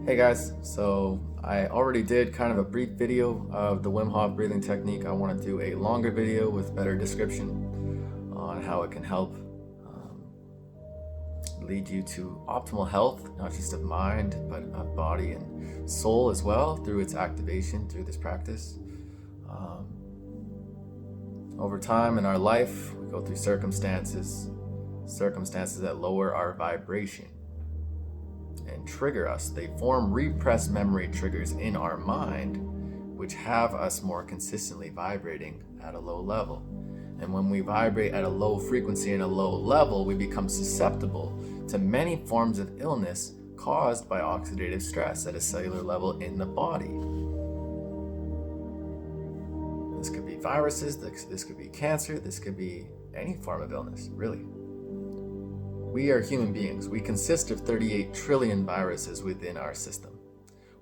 Hey guys, so I already did kind of a brief video of the Wim Hof breathing technique. I want to do a longer video with better description on how it can help lead you to optimal health, not just of mind, but of body and soul as well, through its activation, through this practice. Over time in our life, we go through circumstances that lower our vibration and trigger us. They form repressed memory triggers in our mind, which have us more consistently vibrating at a low level. And when we vibrate at a low frequency and a low level, we become susceptible to many forms of illness caused by oxidative stress at a cellular level in the body. This could be viruses, this could be cancer, this could be any form of illness, really. We are human beings. We consist of 38 trillion viruses within our system.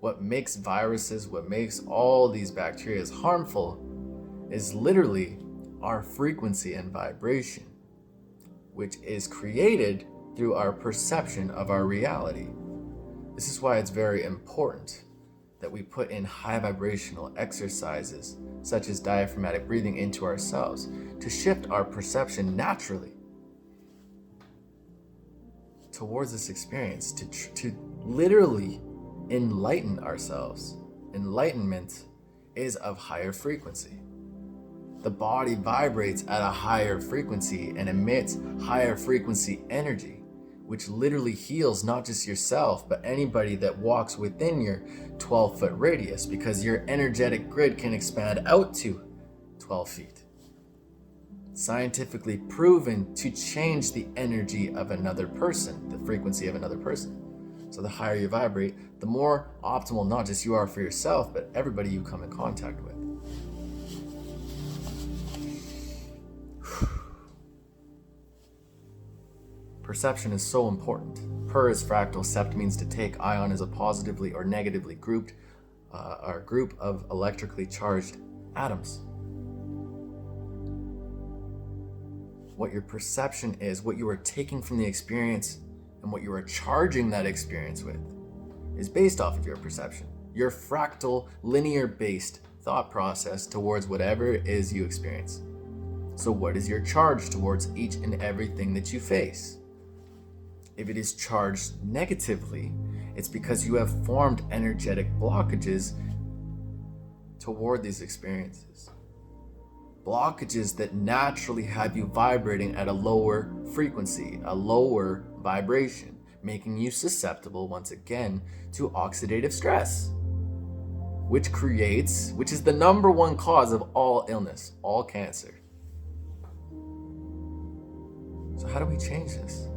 What makes viruses, what makes all these bacteria harmful is literally our frequency and vibration, which is created through our perception of our reality. This is why it's very important that we put in high vibrational exercises, such as diaphragmatic breathing, into ourselves to shift our perception naturally towards this experience, to literally enlighten ourselves. Enlightenment is of higher frequency. The body vibrates at a higher frequency and emits higher frequency energy, which literally heals not just yourself, but anybody that walks within your 12-foot radius, because your energetic grid can expand out to 12 feet. Scientifically proven to change the energy of another person, the frequency of another person. So the higher you vibrate, the more optimal not just you are for yourself, but everybody you come in contact with. Perception is so important. Per is fractal, sept means to take, ion is a positively or negatively grouped, or group of electrically charged atoms. What your perception is, what you are taking from the experience, and what you are charging that experience with is based off of your perception, your fractal, linear-based thought process towards whatever it is you experience. So what is your charge towards each and everything that you face? If it is charged negatively, it's because you have formed energetic blockages toward these experiences. Blockages that naturally have you vibrating at a lower frequency, a lower vibration, making you susceptible once again to oxidative stress, which is the number one cause of all illness, all cancer. So how do we change this?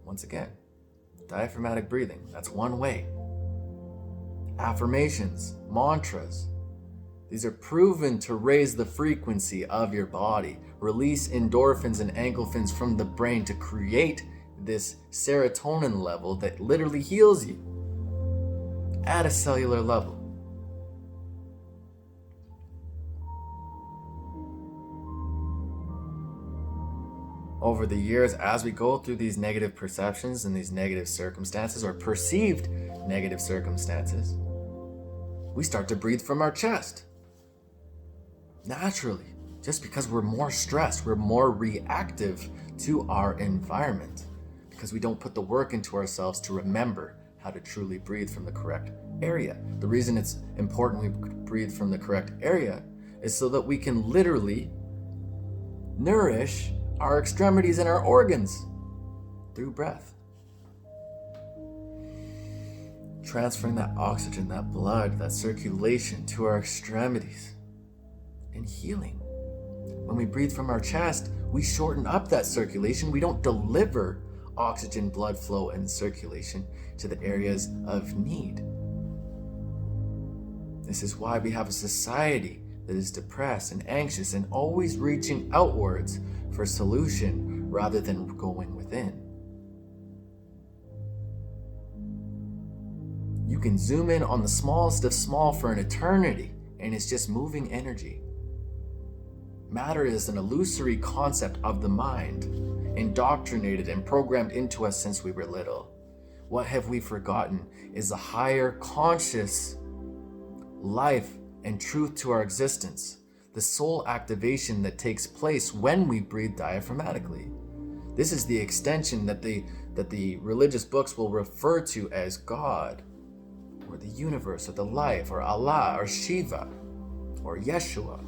Once again, diaphragmatic breathing, that's one way. Affirmations, mantras, these are proven to raise the frequency of your body, release endorphins and endorphins from the brain to create this serotonin level that literally heals you at a cellular level. Over the years, as we go through these negative perceptions and these negative circumstances, or perceived negative circumstances, we start to breathe from our chest. Naturally, just because we're more stressed, we're more reactive to our environment, because we don't put the work into ourselves to remember how to truly breathe from the correct area. The reason it's important we breathe from the correct area is so that we can literally nourish our extremities and our organs through breath. Transferring that oxygen, that blood, that circulation to our extremities and healing. When we breathe from our chest, we shorten up that circulation. We don't deliver oxygen, blood flow, and circulation to the areas of need. This is why we have a society that is depressed and anxious and always reaching outwards for solution rather than going within. You can zoom in on the smallest of small for an eternity, and it's just moving energy. Matter is an illusory concept of the mind, indoctrinated and programmed into us since we were little. What have we forgotten is the higher conscious life and truth to our existence, the soul activation that takes place when we breathe diaphragmatically. This is the extension that the religious books will refer to as God, or the universe, or the life, or Allah, or Shiva, or Yeshua,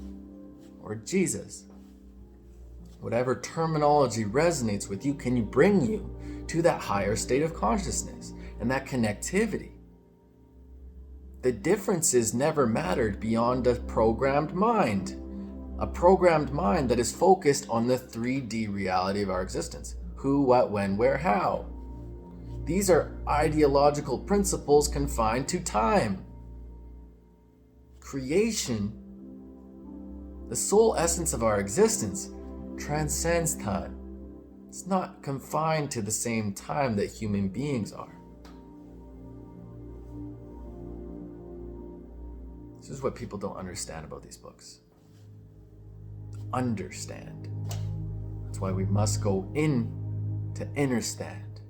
or Jesus. Whatever terminology resonates with you can bring you to that higher state of consciousness and that connectivity. The differences never mattered beyond a programmed mind. A programmed mind that is focused on the 3D reality of our existence. Who, what, when, where, how. These are ideological principles confined to time. Creation, the sole essence of our existence, transcends time. It's not confined to the same time that human beings are. This is what people don't understand about these books. Understand. That's why we must go in to understand.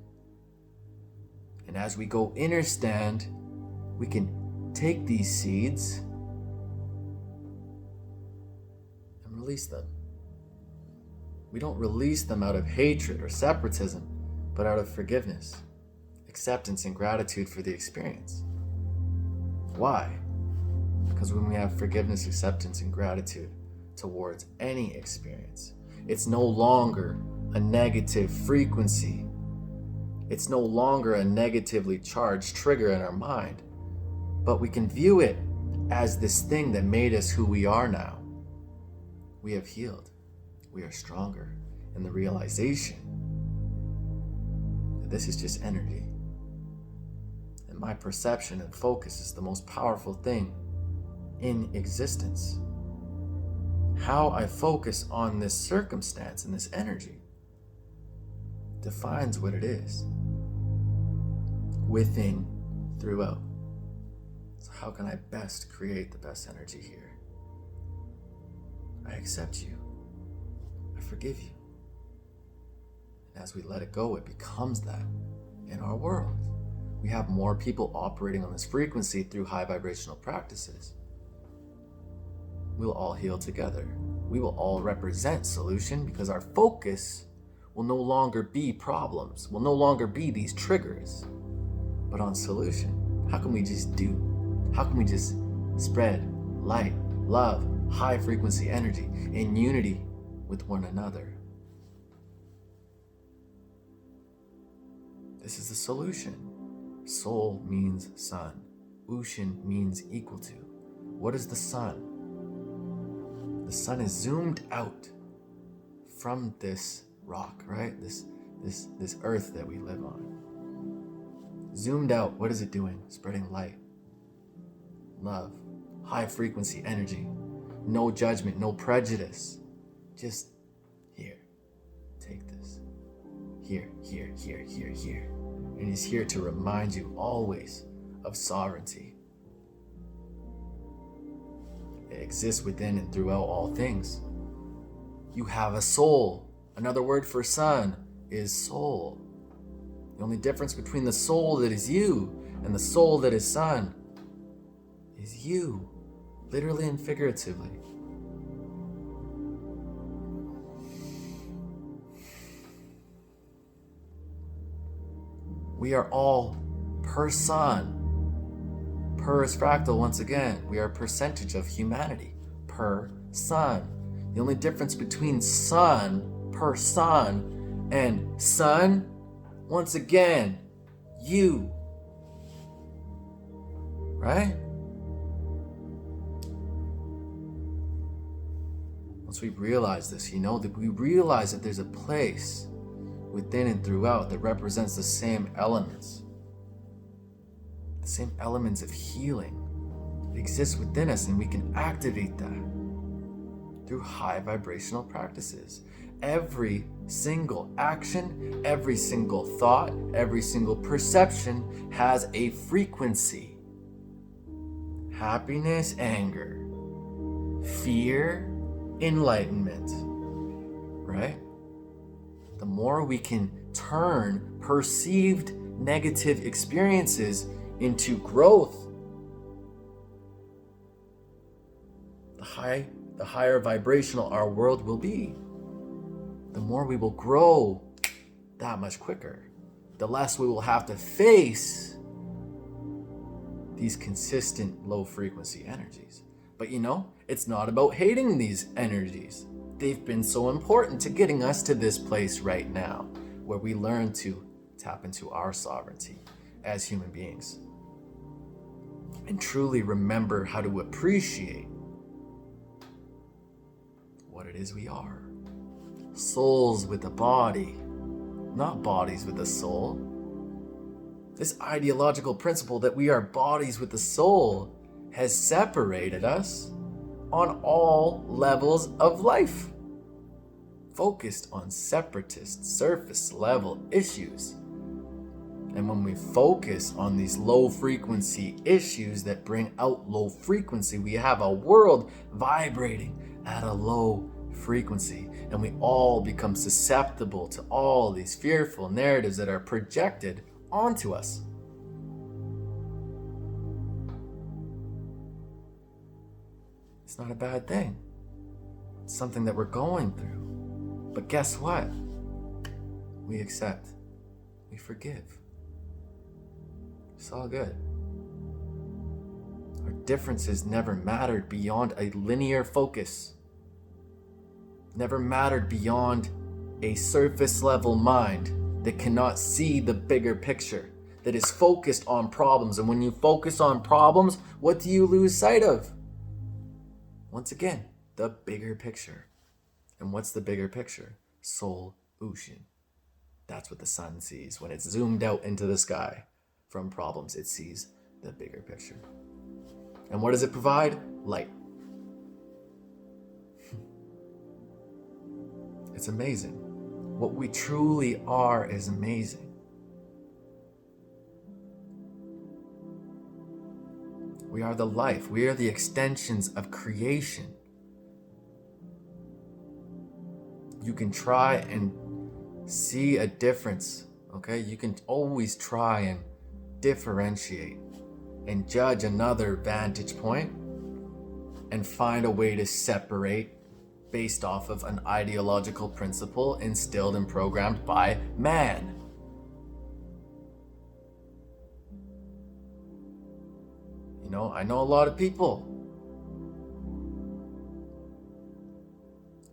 And as we go understand, we can take these seeds and release them. We don't release them out of hatred or separatism, but out of forgiveness, acceptance, and gratitude for the experience. Why? Because when we have forgiveness, acceptance, and gratitude towards any experience, it's no longer a negative frequency. It's no longer a negatively charged trigger in our mind, but we can view it as this thing that made us who we are now. We have healed. We are stronger. And the realization that this is just energy. And my perception and focus is the most powerful thing in existence. How I focus on this circumstance and this energy defines what it is. Within, throughout. So how can I best create the best energy here? I accept you. I forgive you. And as we let it go, it becomes that in our world. We have more people operating on this frequency through high vibrational practices. We'll all heal together. We will all represent solution because our focus will no longer be problems, will no longer be these triggers, but on solution. How can we just do? How can we just spread light, love, high frequency energy in unity with one another? This is the solution. Soul means sun. Ushin means equal to. What is the sun? The sun is zoomed out from this rock, right? This earth that we live on. Zoomed out, what is it doing? Spreading light, love, high frequency energy, no judgment, no prejudice. Just here, take this. Here, here, here, here, here. And he's here to remind you always of sovereignty. It exists within and throughout all things. You have a soul. Another word for sun is soul. The only difference between the soul that is you and the soul that is sun is you, literally and figuratively. We are all per sun. Per is fractal once again. We are a percentage of humanity per sun. The only difference between sun, per sun, and sun, once again, you. Right? Once we realize this, that we realize that there's a place within and throughout that represents the same elements. The same elements of healing that exist within us, and we can activate that through high vibrational practices. Every single action, every single thought, every single perception has a frequency. Happiness, anger, fear, enlightenment, right? The more we can turn perceived negative experiences into growth, the higher vibrational our world will be. The more we will grow, that much quicker. The less we will have to face these consistent low frequency energies. But it's not about hating these energies. They've been so important to getting us to this place right now, where we learn to tap into our sovereignty as human beings and truly remember how to appreciate what it is we are. Souls with a body, not bodies with a soul. This ideological principle that we are bodies with a soul has separated us on all levels of life, focused on separatist surface level issues. And when we focus on these low frequency issues that bring out low frequency, we have a world vibrating at a low frequency, and we all become susceptible to all these fearful narratives that are projected onto us. It's not a bad thing. It's something that we're going through. But guess what? We accept. We forgive. It's all good. Our differences never mattered beyond a linear focus. Never mattered beyond a surface level mind that cannot see the bigger picture, that is focused on problems. And when you focus on problems, what do you lose sight of? Once again, the bigger picture. And what's the bigger picture? Soul Ocean. That's what the sun sees when it's zoomed out into the sky. From problems, it sees the bigger picture. And what does it provide? Light. It's amazing. What we truly are is amazing. We are the life. We are the extensions of creation. You can try and see a difference, okay? You can always try and differentiate and judge another vantage point and find a way to separate based off of an ideological principle instilled and programmed by man. I know a lot of people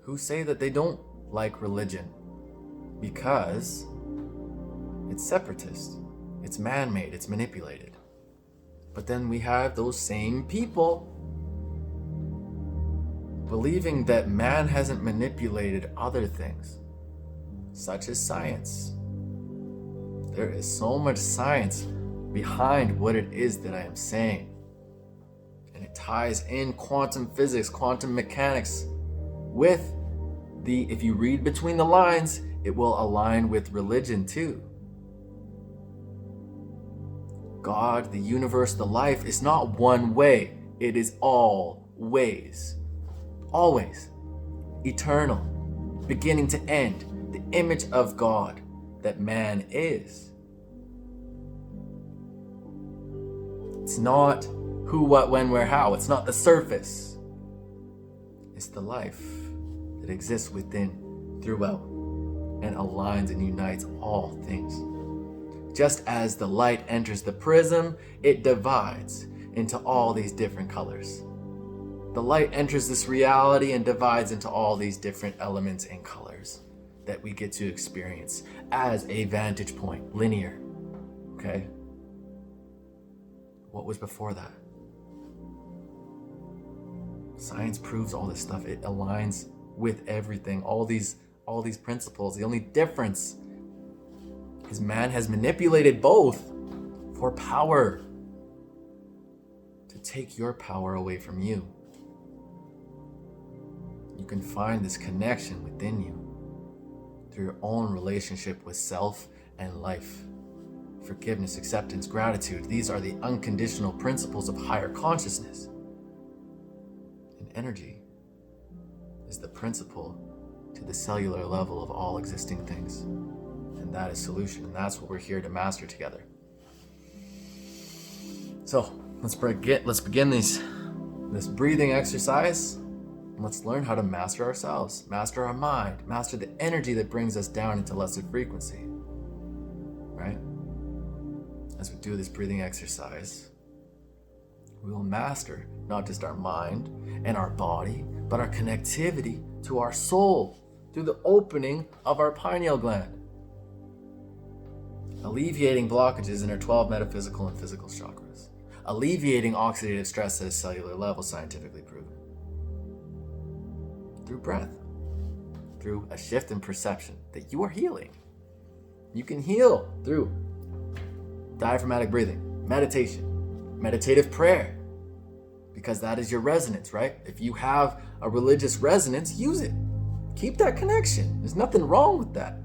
who say that they don't like religion because it's separatist, it's man-made, it's manipulated. But then we have those same people believing that man hasn't manipulated other things, such as science. There is so much science behind what it is that I am saying. And it ties in quantum physics, quantum mechanics with if you read between the lines, it will align with religion too. God, the universe, the life is not one way. It is all ways. Always. Eternal. Beginning to end. The image of God that man is. It's not who, what, when, where, how. It's not the surface. It's the life that exists within, throughout, and aligns and unites all things. Just as the light enters the prism, it divides into all these different colors. The light enters this reality and divides into all these different elements and colors that we get to experience as a vantage point, linear. Okay? What was before that? Science proves all this stuff. It aligns with everything, all these principles. The only difference is man has manipulated both for power, to take your power away from you. You can find this connection within you through your own relationship with self and life. Forgiveness, acceptance, gratitude. These are the unconditional principles of higher consciousness. And energy is the principle to the cellular level of all existing things. And And that is solution. And that's what we're here to master together. So let's begin this breathing exercise. And let's learn how to master ourselves, master our mind, master the energy that brings us down into lesser frequency. Right? As we do this breathing exercise, we will master not just our mind and our body, but our connectivity to our soul through the opening of our pineal gland, alleviating blockages in our 12 metaphysical and physical chakras, alleviating oxidative stress at a cellular level, scientifically proven, through breath, through a shift in perception that you are healing. You can heal through diaphragmatic breathing, meditation, meditative prayer, because that is your resonance, right? If you have a religious resonance, use it. Keep that connection. There's nothing wrong with that,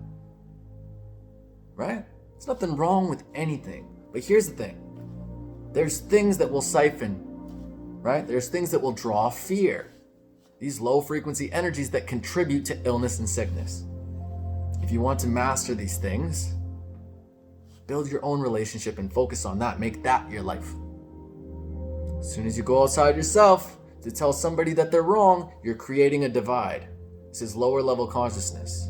right? There's nothing wrong with anything. But here's the thing. There's things that will siphon, right? There's things that will draw fear. These low frequency energies that contribute to illness and sickness. If you want to master these things, build your own relationship and focus on that. Make that your life. As soon as you go outside yourself to tell somebody that they're wrong, you're creating a divide. This is lower level consciousness.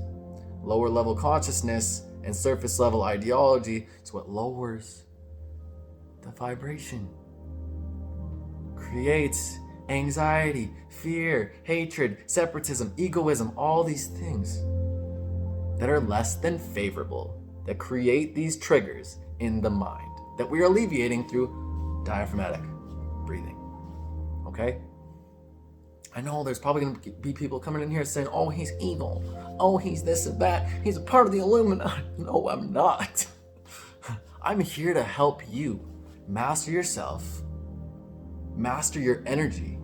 Lower level consciousness and surface level ideology is what lowers the vibration, creates anxiety, fear, hatred, separatism, egoism, all these things that are less than favorable, that create these triggers in the mind that we are alleviating through diaphragmatic breathing. Okay? I know there's probably going to be people coming in here saying, oh, he's evil. Oh, he's this and that. He's a part of the Illuminati. No, I'm not. I'm here to help you master yourself, master your energy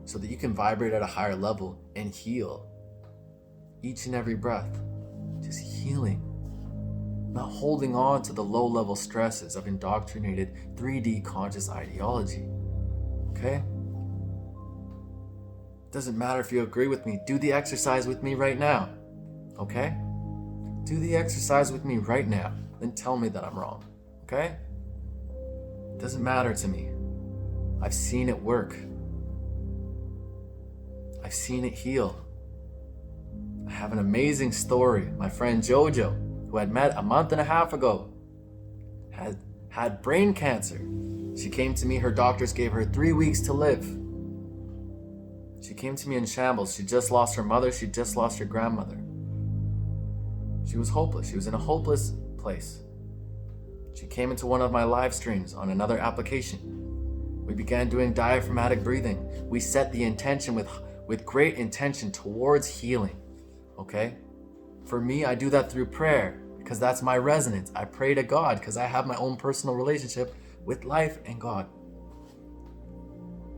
so that you can vibrate at a higher level and heal. Each and every breath, just healing. Not holding on to the low-level stresses of indoctrinated 3D conscious ideology. Okay? Doesn't matter if you agree with me. Do the exercise with me right now. Okay? Do the exercise with me right now. Then tell me that I'm wrong. Okay? Doesn't matter to me. I've seen it work. I've seen it heal. I have an amazing story. My friend Jojo, who I'd met a month and a half ago, had brain cancer. She came to me, her doctors gave her 3 weeks to live. She came to me in shambles. She just lost her mother. She just lost her grandmother. She was hopeless. She was in a hopeless place. She came into one of my live streams on another application. We began doing diaphragmatic breathing. We set the intention with great intention towards healing. Okay? For me, I do that through prayer because that's my resonance. I pray to God because I have my own personal relationship with life and God.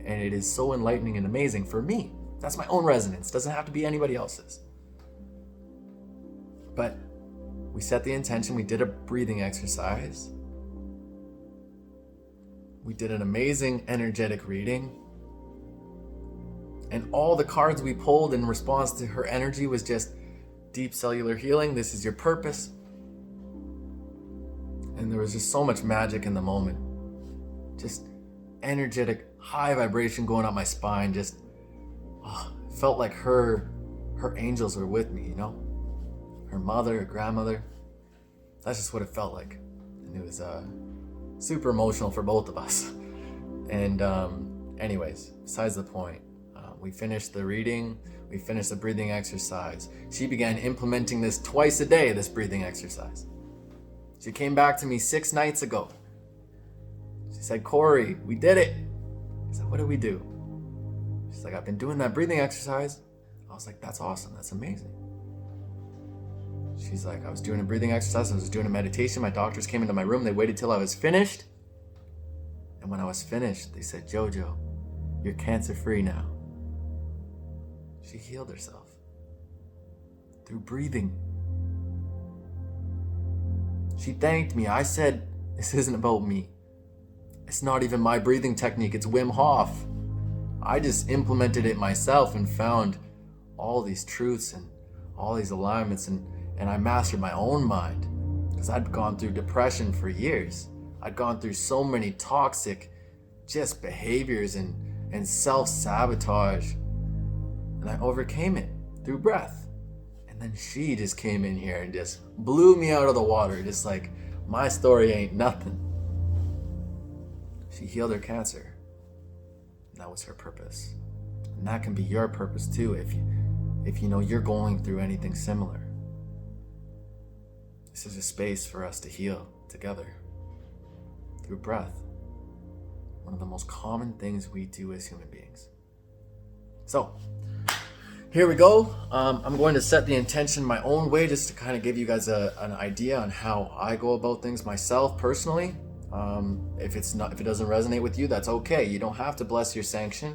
And it is so enlightening and amazing for me. That's my own resonance. Doesn't have to be anybody else's. But we set the intention. We did a breathing exercise. We did an amazing energetic reading. And all the cards we pulled in response to her energy was just deep cellular healing. This is your purpose. And there was just so much magic in the moment. Just energetic, high vibration going up my spine. Just felt like her angels were with me, you know? Her mother, her grandmother. That's just what it felt like. And it was super emotional for both of us. And anyways, besides the point, we finished the reading. We finished the breathing exercise. She began implementing this twice a day, this breathing exercise. She came back to me 6 nights ago. She said, Corey, we did it. I said, what did we do? She's like, I've been doing that breathing exercise. I was like, that's awesome. That's amazing. She's like, I was doing a breathing exercise. I was doing a meditation. My doctors came into my room. They waited till I was finished. And when I was finished, they said, Jojo, you're cancer-free now. She healed herself through breathing. She thanked me. I said, this isn't about me. It's not even my breathing technique. It's Wim Hof. I just implemented it myself and found all these truths and all these alignments, and I mastered my own mind. because I'd gone through depression for years. I'd gone through so many toxic just behaviors and self-sabotage, and I overcame it through breath. And then she just came in here and just blew me out of the water, just like my story ain't nothing. She healed her cancer. That was her purpose. And that can be your purpose too if you know you're going through anything similar. This is a space for us to heal together through breath. One of the most common things we do as human beings. So, here we go. I'm going to set the intention my own way just to kind of give you guys an idea on how I go about things myself personally. If it doesn't resonate with you, that's okay. You don't have to bless your sanction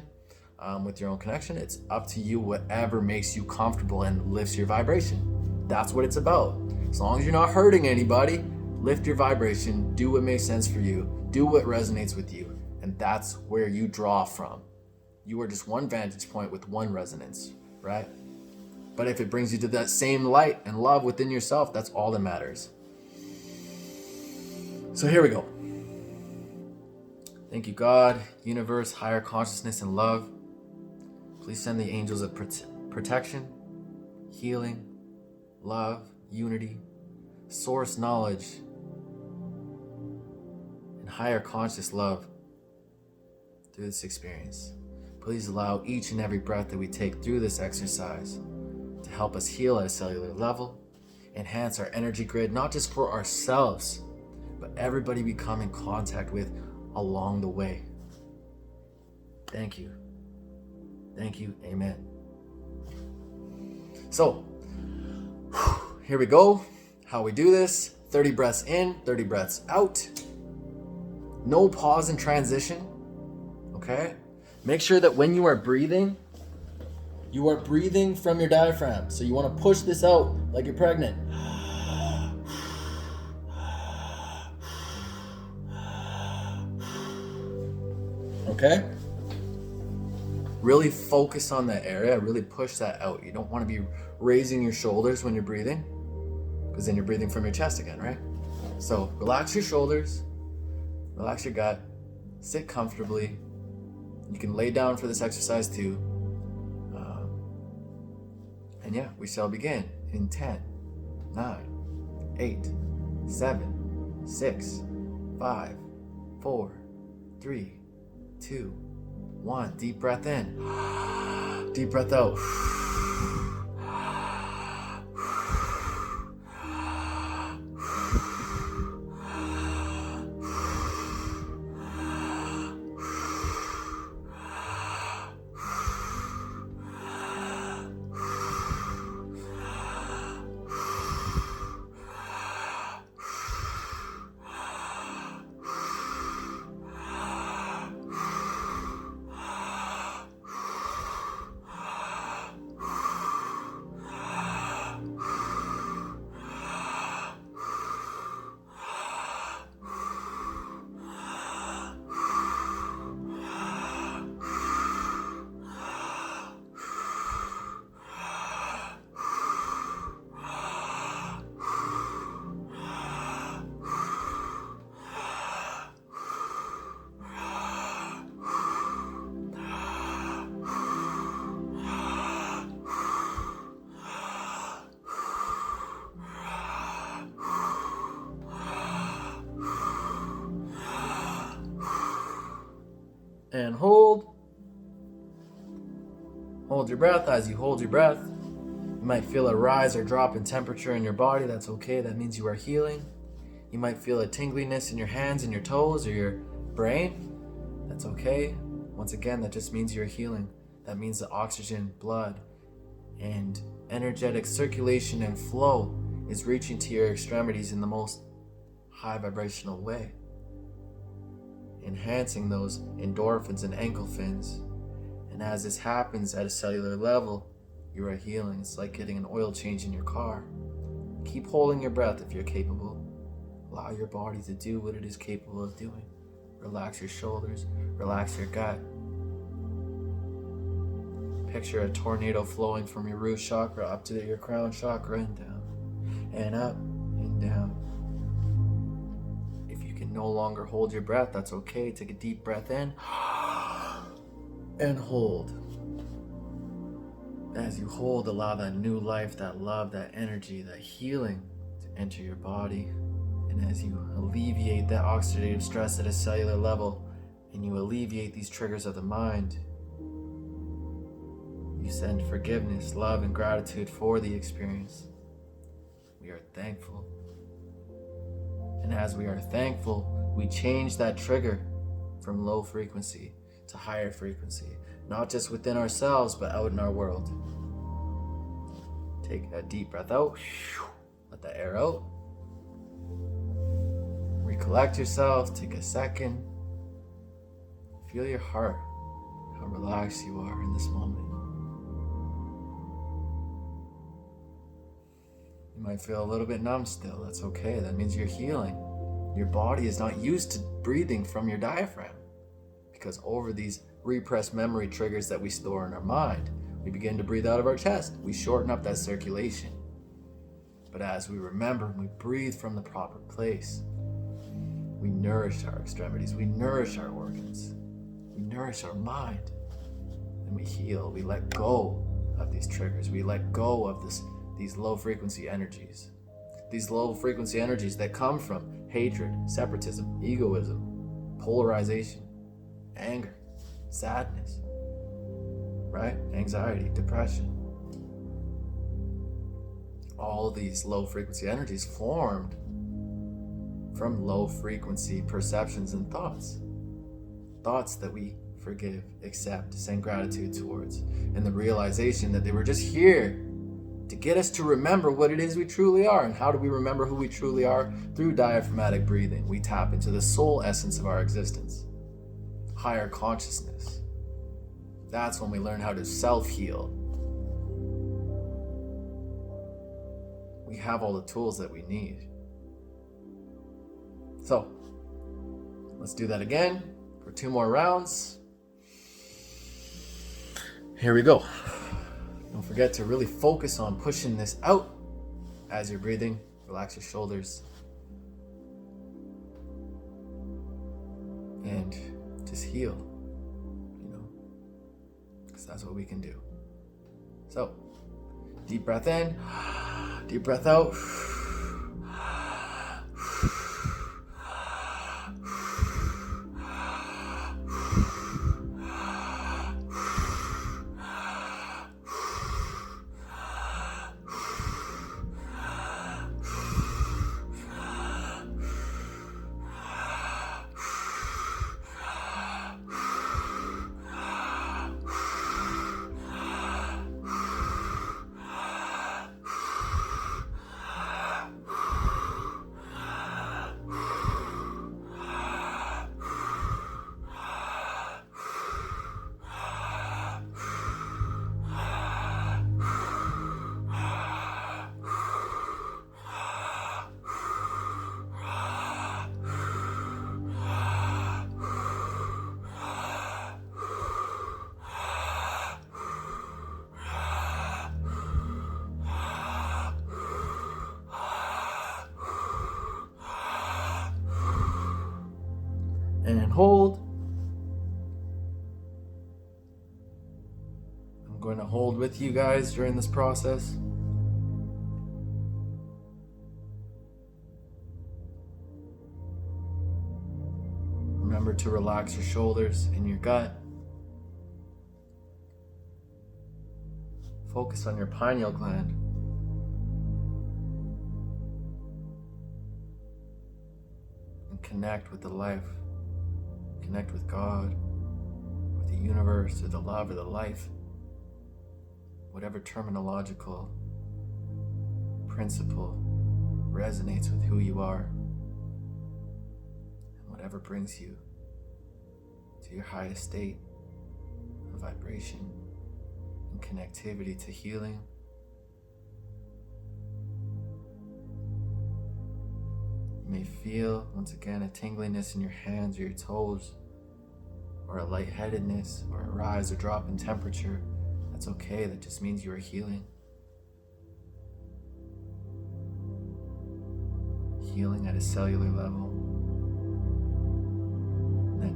with your own connection. It's up to you, whatever makes you comfortable and lifts your vibration. That's what it's about. As long as you're not hurting anybody, lift your vibration, do what makes sense for you, do what resonates with you. And that's where you draw from. You are just one vantage point with one resonance, right? But if it brings you to that same light and love within yourself, that's all that matters. So here we go. Thank you, God, universe, higher consciousness, and love. Please send the angels of protection, healing, love, unity, source knowledge, and higher conscious love through this experience. Please allow each and every breath that we take through this exercise to help us heal at a cellular level, enhance our energy grid, not just for ourselves, but everybody we come in contact with along the way. Thank you. Thank you. Amen. So, here we go. How we do this: 30 breaths in, 30 breaths out. No pause in transition. Okay? Make sure that when you are breathing from your diaphragm. So you want to push this out like you're pregnant. Okay? Really focus on that area. Really push that out. You don't want to be raising your shoulders when you're breathing, because then you're breathing from your chest again, right? So relax your shoulders, relax your gut, sit comfortably. You can lay down for this exercise too. And yeah, we shall begin in 10, 9, 8, 7, 6, 5, 4, 3, 2, 1. Deep breath in. Deep breath out. And hold. Hold your breath. As you hold your breath, you might feel a rise or drop in temperature in your body. That's okay. That means you are healing. You might feel a tingliness in your hands and your toes or your brain. That's okay. Once again, that just means you're healing. That means the oxygen, blood, and energetic circulation and flow is reaching to your extremities in the most high vibrational way, enhancing those endorphins and endorphins. And as this happens at a cellular level, you are healing. It's like getting an oil change in your car. Keep holding your breath if you're capable. Allow your body to do what it is capable of doing. Relax your shoulders, relax your gut. Picture a tornado flowing from your root chakra up to your crown chakra and down, and up and down, no longer hold your breath, that's okay. Take a deep breath in and hold. As you hold, allow that new life, that love, that energy, that healing to enter your body. And as you alleviate that oxidative stress at a cellular level, and you alleviate these triggers of the mind, you send forgiveness, love, and gratitude for the experience. We are thankful. And as we are thankful, we change that trigger from low frequency to higher frequency, not just within ourselves, but out in our world. Take a deep breath out, let the air out. Recollect yourself, take a second. Feel your heart, how relaxed you are in this moment. You might feel a little bit numb still, that's okay. That means you're healing. Your body is not used to breathing from your diaphragm, because over these repressed memory triggers that we store in our mind, we begin to breathe out of our chest. We shorten up that circulation. But as we remember, we breathe from the proper place. We nourish our extremities, we nourish our organs, we nourish our mind, and we heal. We let go of these triggers. We let go of these low frequency energies. These low frequency energies that come from hatred, separatism, egoism, polarization, anger, sadness, right? Anxiety, depression. All these low frequency energies formed from low frequency perceptions and thoughts. Thoughts that we forgive, accept, send gratitude towards, and the realization that they were just here to get us to remember what it is we truly are. And how do we remember who we truly are? Through diaphragmatic breathing. We tap into the soul essence of our existence, higher consciousness. That's when we learn how to self-heal. We have all the tools that we need. So, let's do that again for 2 more rounds. Here we go. Don't forget to really focus on pushing this out as you're breathing. Relax your shoulders. And just heal, because that's what we can do. So, deep breath in, deep breath out. And hold. I'm going to hold with you guys during this process. Remember to relax your shoulders and your gut. Focus on your pineal gland. And connect with the life. Connect with God, with the universe, or the love, or the life. Whatever terminological principle resonates with who you are. And whatever brings you to your highest state of vibration and connectivity to healing. You may feel, once again, a tingliness in your hands or your toes, or a lightheadedness, or a rise or drop in temperature. That's okay, that just means you are healing. Healing at a cellular level.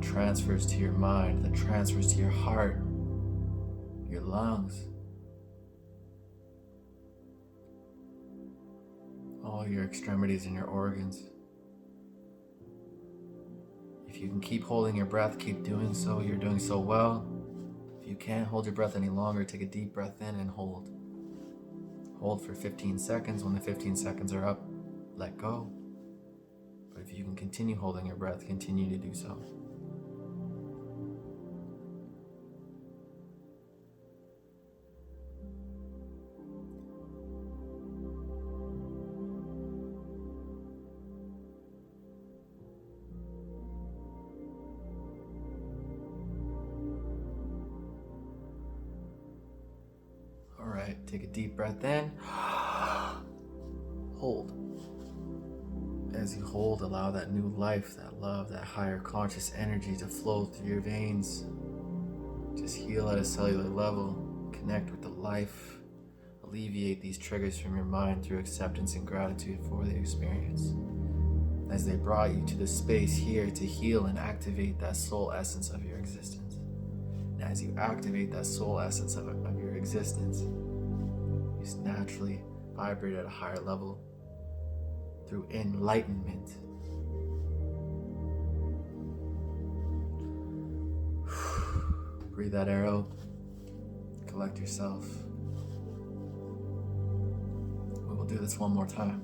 that transfers to your mind, that transfers to your heart, your lungs, all your extremities and your organs. If you can keep holding your breath, keep doing so. You're doing so well. If you can't hold your breath any longer, take a deep breath in and hold. Hold for 15 seconds. When the 15 seconds are up, let go. But if you can continue holding your breath, continue to do so. All right, take a deep breath in. Hold. As you hold, allow that new life, that love, that higher conscious energy to flow through your veins. Just heal at a cellular level, connect with the life, alleviate these triggers from your mind through acceptance and gratitude for the experience. As they brought you to the space here to heal and activate that soul essence of your existence. And as you activate that soul essence of your existence, you just naturally vibrate at a higher level through enlightenment. Breathe that arrow, collect yourself. We will do this one more time.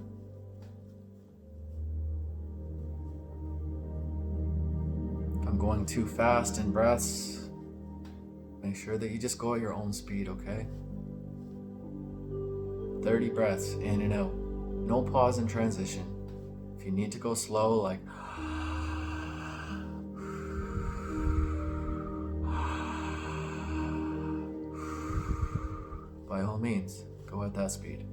If I'm going too fast in breaths, make sure that you just go at your own speed, okay? 30 breaths in and out. No pause in transition. If you need to go slow, like by all means, go at that speed.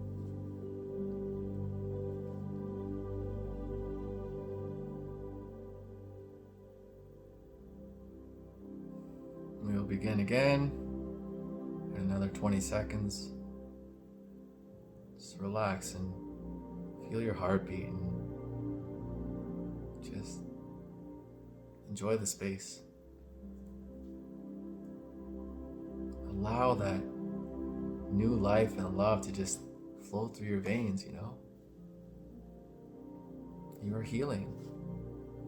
We'll begin again in another 20 seconds. Just relax and feel your heartbeat and just enjoy the space. Allow that new life and love to just flow through your veins, you know? You are healing.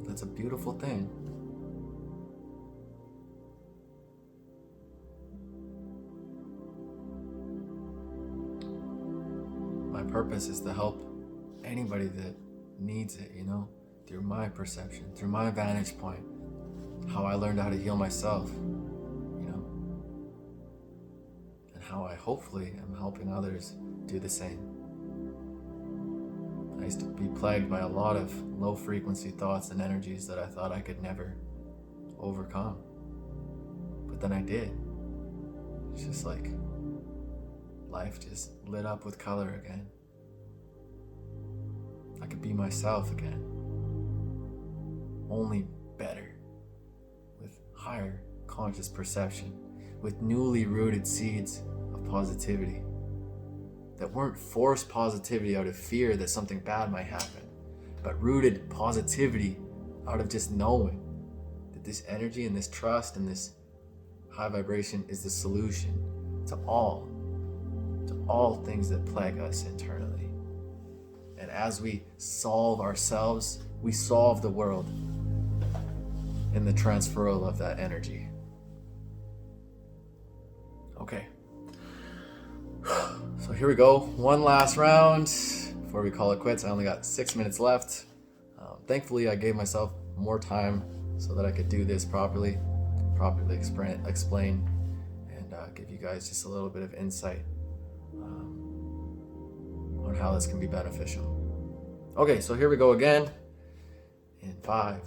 That's a beautiful thing. My purpose is to help anybody that needs it, you know, through my perception, through my vantage point, how I learned how to heal myself, you know, and how I hopefully am helping others do the same. I used to be plagued by a lot of low frequency thoughts and energies that I thought I could never overcome, but then I did. It's just like life just lit up with color again. I could be myself again, only better, with higher conscious perception, with newly rooted seeds of positivity that weren't forced positivity out of fear that something bad might happen, but rooted positivity out of just knowing that this energy and this trust and this high vibration is the solution to all things that plague us internally. And as we solve ourselves, we solve the world in the transferal of that energy. Okay. So here we go. One last round before we call it quits. I only got 6 minutes left. Thankfully, I gave myself more time so that I could do this properly explain, and give you guys just a little bit of insight on how this can be beneficial. Okay, so here we go again. In 5,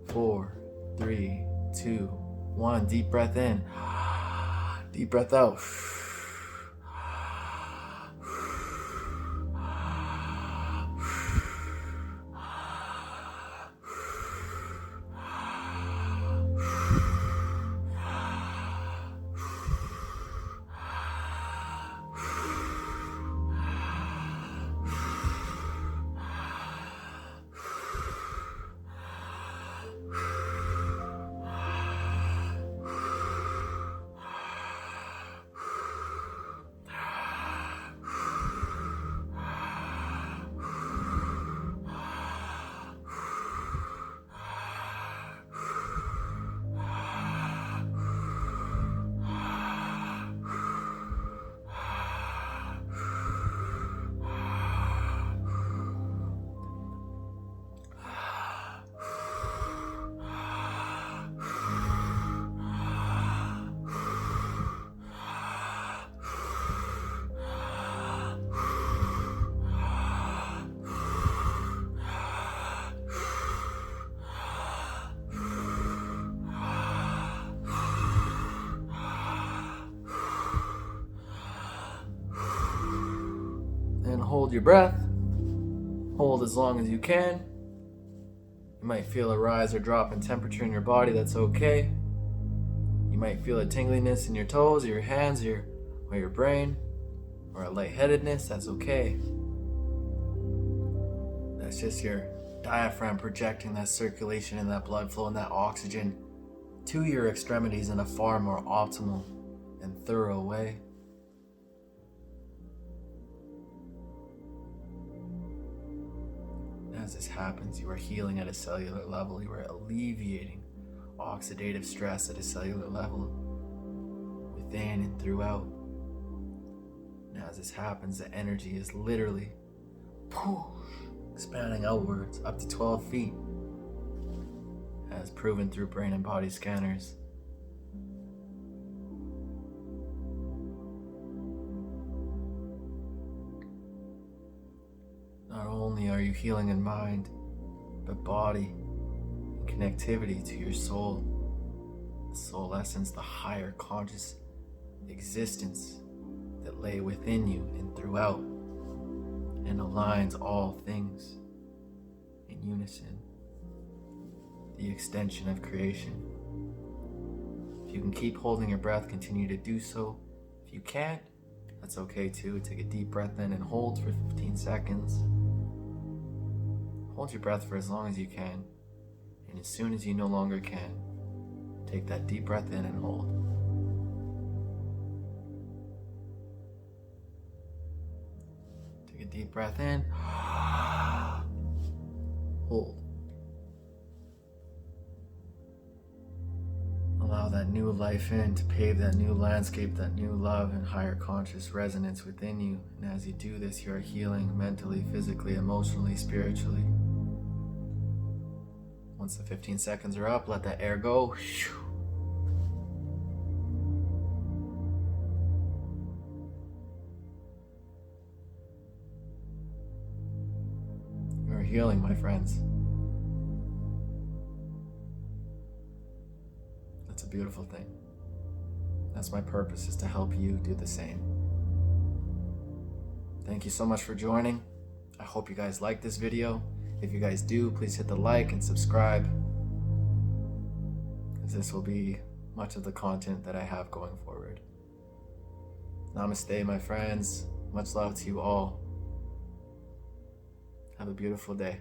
4, 3, 2, 1. Deep breath in. Deep breath out. hold your breath. Hold as long as you can. You might feel a rise or drop in temperature in your body. That's okay. You might feel a tingliness in your toes or your hands or your brain, or a lightheadedness. That's okay. That's just your diaphragm projecting that circulation and that blood flow and that oxygen to your extremities in a far more optimal and thorough way. As this happens, you are healing at a cellular level. You are alleviating oxidative stress at a cellular level, within and throughout. And as this happens, the energy is literally expanding outwards up to 12 feet, as proven through brain and body scanners. Not only are you healing in mind, but body and connectivity to your soul, the soul essence, the higher conscious existence that lay within you and throughout, and aligns all things in unison, the extension of creation. If you can keep holding your breath, continue to do so. If you can't, that's okay too. Take a deep breath in and hold for 15 seconds. Hold your breath for as long as you can, and as soon as you no longer can, take that deep breath in and hold. Take a deep breath in, hold. Allow that new life in to pave that new landscape, that new love and higher conscious resonance within you. And as you do this, you are healing mentally, physically, emotionally, spiritually. Once the 15 seconds are up, let that air go. You are healing, my friends. That's a beautiful thing. That's my purpose, is to help you do the same. Thank you so much for joining. I hope you guys like this video. If you guys do, please hit the like and subscribe, as this will be much of the content that I have going forward. Namaste, my friends. Much love to you all. Have a beautiful day.